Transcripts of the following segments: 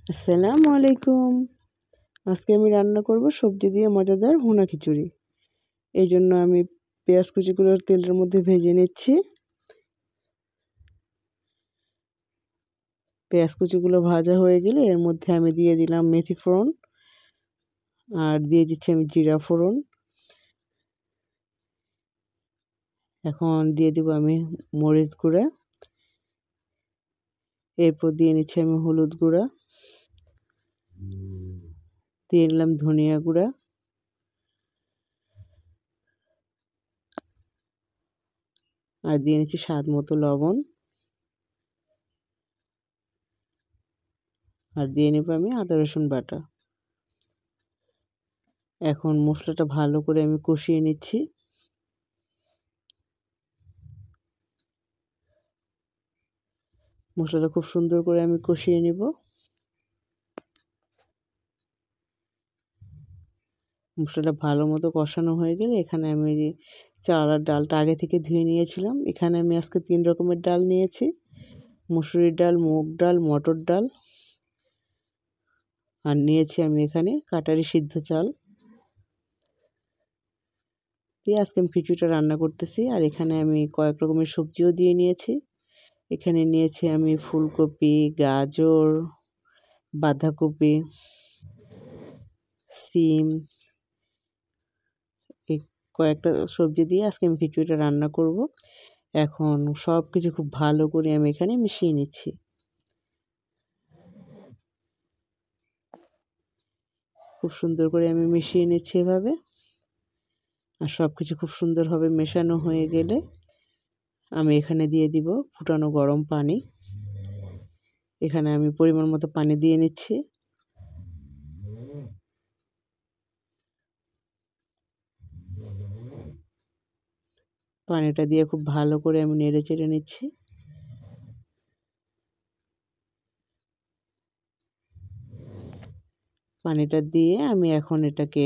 আসসালামু আলাইকুম। আজকে আমি রান্না করব সবজি দিয়ে মজাদার ভুনা খিচুড়ি। এই জন্য আমি পেঁয়াজ কুচিগুলো তেলের মধ্যে ভেজে নিচ্ছি। পেঁয়াজ কুচিগুলো ভাজা হয়ে গেলে এর মধ্যে আমি দিয়ে দিলাম মেথি ফোড়ন আর দিয়ে দিচ্ছি আমি জিরা ফোড়ন। এখন দিয়ে দিব আমি মরিচ গুঁড়া, এরপর দিয়ে নিচ্ছি আমি হলুদ গুঁড়া, দিয়ে নিলাম ধনিয়া গুঁড়া, আর দিয়ে নিচ্ছি স্বাদ মতো লবণ, আর দিয়ে নেব আমি আদা রসুন বাটা। এখন মশলাটা ভালো করে আমি কষিয়ে নিচ্ছি। মশলাটা খুব সুন্দর করে আমি কষিয়ে নিব। মশলাটা ভালো মতো কষানো হয়ে গেলে এখানে আমি চাল আর ডালটা আগে থেকে ধুয়ে নিয়েছিলাম। এখানে আমি আজকে 3 রকমের ডাল নিয়েছি: মুসুরির ডাল, মুগ ডাল, মটর ডাল, আর নিয়েছি আমি এখানে কাটারি সিদ্ধ চাল দিয়ে আজকে আমি খিচুড়িটা রান্না করতেছি। আর এখানে আমি কয়েক রকমের সবজিও দিয়ে নিয়েছি। এখানে নিয়েছি আমি ফুলকপি, গাজর, বাঁধাকপি, সিম, এই কয়েকটা সবজি দিয়ে আজকে আমি খিচুড়িটা রান্না করব। এখন সব কিছু খুব ভালো করে আমি এখানে মিশিয়ে নিচ্ছি। খুব সুন্দর করে আমি মিশিয়ে নিচ্ছি এভাবে। আর সব কিছু খুব সুন্দরভাবে মেশানো হয়ে গেলে আমি এখানে দিয়ে দিব ফুটানো গরম পানি। এখানে আমি পরিমাণ মতো পানি দিয়ে নিচ্ছি। পানিটা দিয়ে খুব ভালো করে আমি নেড়ে চেড়ে নিচ্ছি। পানিটা দিয়ে আমি এখন এটাকে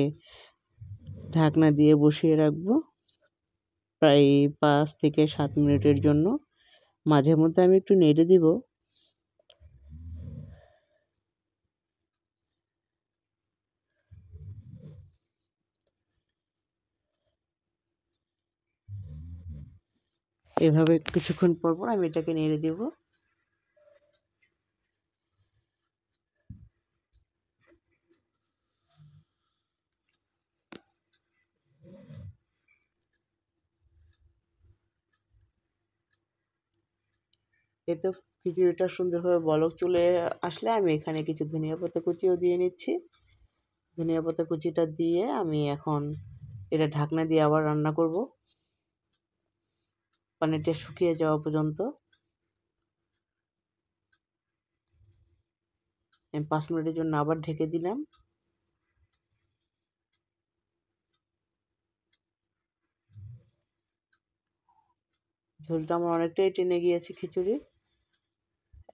ঢাকনা দিয়ে বসিয়ে রাখবো প্রায় 5 থেকে 7 মিনিটের জন্য। মাঝে মধ্যে আমি একটু নেড়ে দিব। এভাবে কিছুক্ষণ পর পর আমি এটাকে নেড়ে দেব। এতে খিচুড়িটা সুন্দরভাবে বলক চলে আসলে আমি এখানে কিছু ধনিয়া পাতা কুচিও দিয়ে নিচ্ছি। ধনিয়া পাতা কুচিটা দিয়ে আমি এখন এটা ঢাকনা দিয়ে আবার রান্না করব পানিটা শুকিয়ে যাওয়া পর্যন্ত। আমি 5 মিনিটের জন্য আবার ঢেকে দিলাম। ঝোলটা আমার অনেকটাই টেনে গিয়েছে খিচুড়ি।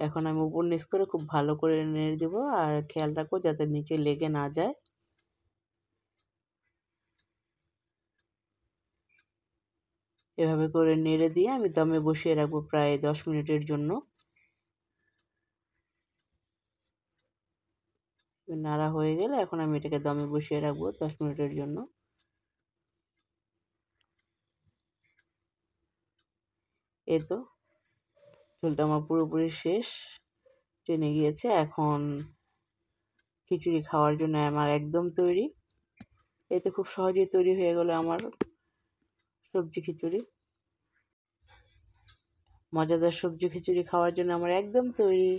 এখন আমি উপর নিচ করে খুব ভালো করে নেড়ে দেবো, আর খেয়াল রাখবো যাতে নিচে লেগে না যায়। এভাবে করে নেড়ে দিয়ে আমি দমে বসিয়ে রাখবো প্রায় 10 মিনিটের জন্য। নাড়া হয়ে গেলে এখন আমি এটাকে দমে বসিয়ে রাখবো 10 মিনিটের জন্য। এই তো ঝোলটা আমার পুরোপুরি শেষ, টেনে গিয়েছে। এখন খিচুড়ি খাওয়ার জন্য আমার একদম তৈরি। এতে খুব সহজেই তৈরি হয়ে গেল আমার সবজি খিচুড়ি। মজাদার সবজি খিচুড়ি খাওয়ার জন্য আমার একদম তৈরি।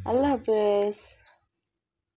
আল্লাহ হাফেজ।